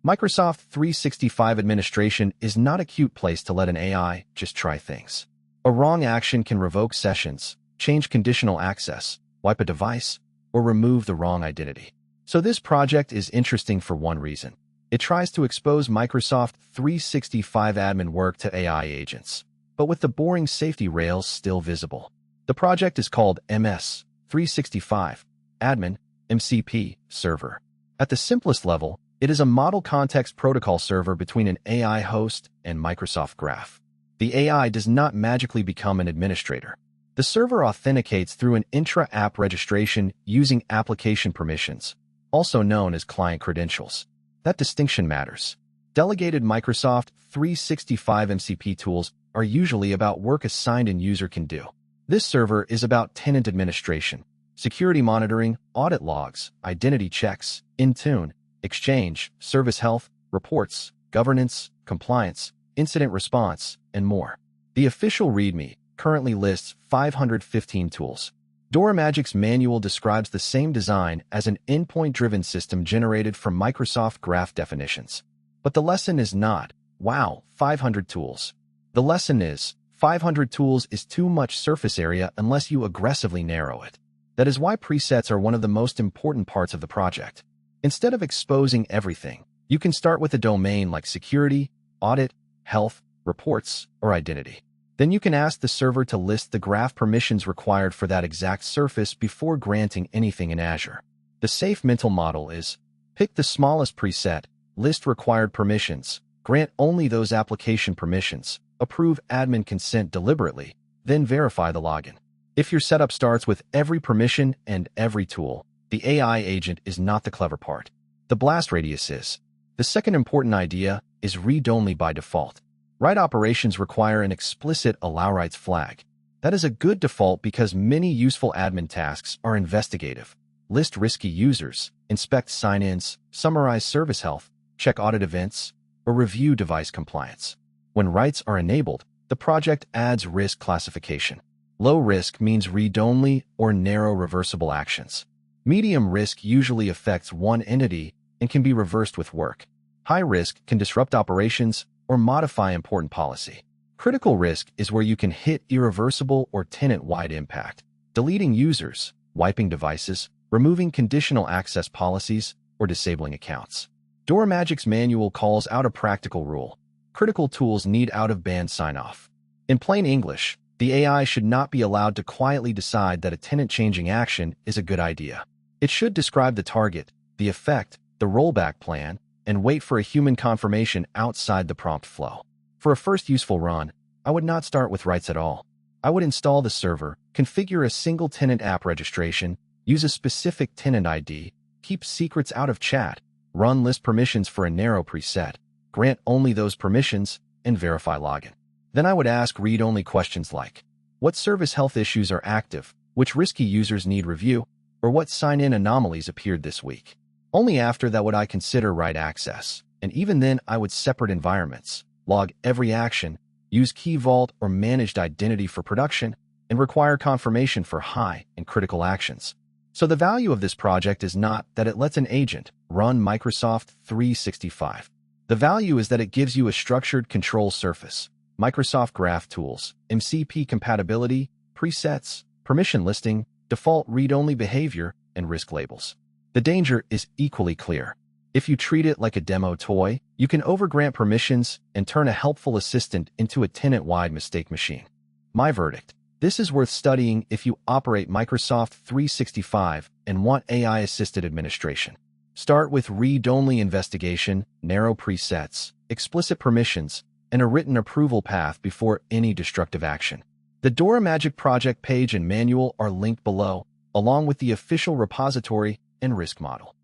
Microsoft 365 administration is not a cute place to let an AI just try things. A wrong action can revoke sessions, change conditional access, wipe a device, or remove the wrong identity. So this project is interesting for one reason. It tries to expose Microsoft 365 admin work to AI agents, but with the boring safety rails still visible. The project is called MS 365 Admin MCP Server. At the simplest level, it is a model context protocol server between an AI host and Microsoft Graph. The AI does not magically become an administrator. The server authenticates through an intra-app registration using application permissions, also known as client credentials. That distinction matters. Delegated Microsoft 365 MCP tools are usually about work a signed-in user can do. This server is about tenant administration, security monitoring, audit logs, identity checks, Intune, Exchange, service health, reports, governance, compliance, incident response, and more. The official README currently lists 515 tools. Doramagic's manual describes the same design as an endpoint-driven system generated from Microsoft Graph definitions. But the lesson is not, wow, 500 tools. The lesson is, 500 tools is too much surface area unless you aggressively narrow it. That is why presets are one of the most important parts of the project. Instead of exposing everything, you can start with a domain like security, audit, health, reports, or identity. Then you can ask the server to list the graph permissions required for that exact surface before granting anything in Azure. The safe mental model is, pick the smallest preset, list required permissions, grant only those application permissions, approve admin consent deliberately, then verify the login. If your setup starts with every permission and every tool, the AI agent is not the clever part. The blast radius is. The second important idea is read-only by default. Write operations require an explicit allow writes flag. That is a good default because many useful admin tasks are investigative. List risky users, inspect sign-ins, summarize service health, check audit events, or review device compliance. When writes are enabled, the project adds risk classification. Low risk means read-only or narrow reversible actions. Medium risk usually affects one entity and can be reversed with work. High risk can disrupt operations or modify important policy. Critical risk is where you can hit irreversible or tenant-wide impact, deleting users, wiping devices, removing conditional access policies, or disabling accounts. Doramagic's manual calls out a practical rule. Critical tools need out-of-band sign-off. In plain English, the AI should not be allowed to quietly decide that a tenant-changing action is a good idea. It should describe the target, the effect, the rollback plan, and wait for a human confirmation outside the prompt flow. For a first useful run, I would not start with writes at all. I would install the server, configure a single tenant app registration, use a specific tenant ID, keep secrets out of chat, run list permissions for a narrow preset, grant only those permissions, and verify login. Then I would ask read-only questions like, what service health issues are active, which risky users need review, or what sign-in anomalies appeared this week. Only after that would I consider write access, and even then I would separate environments, log every action, use Key Vault or managed identity for production, and require confirmation for high and critical actions. So the value of this project is not that it lets an agent run Microsoft 365. The value is that it gives you a structured control surface, Microsoft Graph tools, MCP compatibility, presets, permission listing, default read-only behavior, and risk labels. The danger is equally clear. If you treat it like a demo toy, you can overgrant permissions and turn a helpful assistant into a tenant-wide mistake machine. My verdict: this is worth studying if you operate Microsoft 365 and want AI-assisted administration. Start with read-only investigation, narrow presets, explicit permissions, and a written approval path before any destructive action. The Doramagic project page and manual are linked below, along with the official repository and risk model.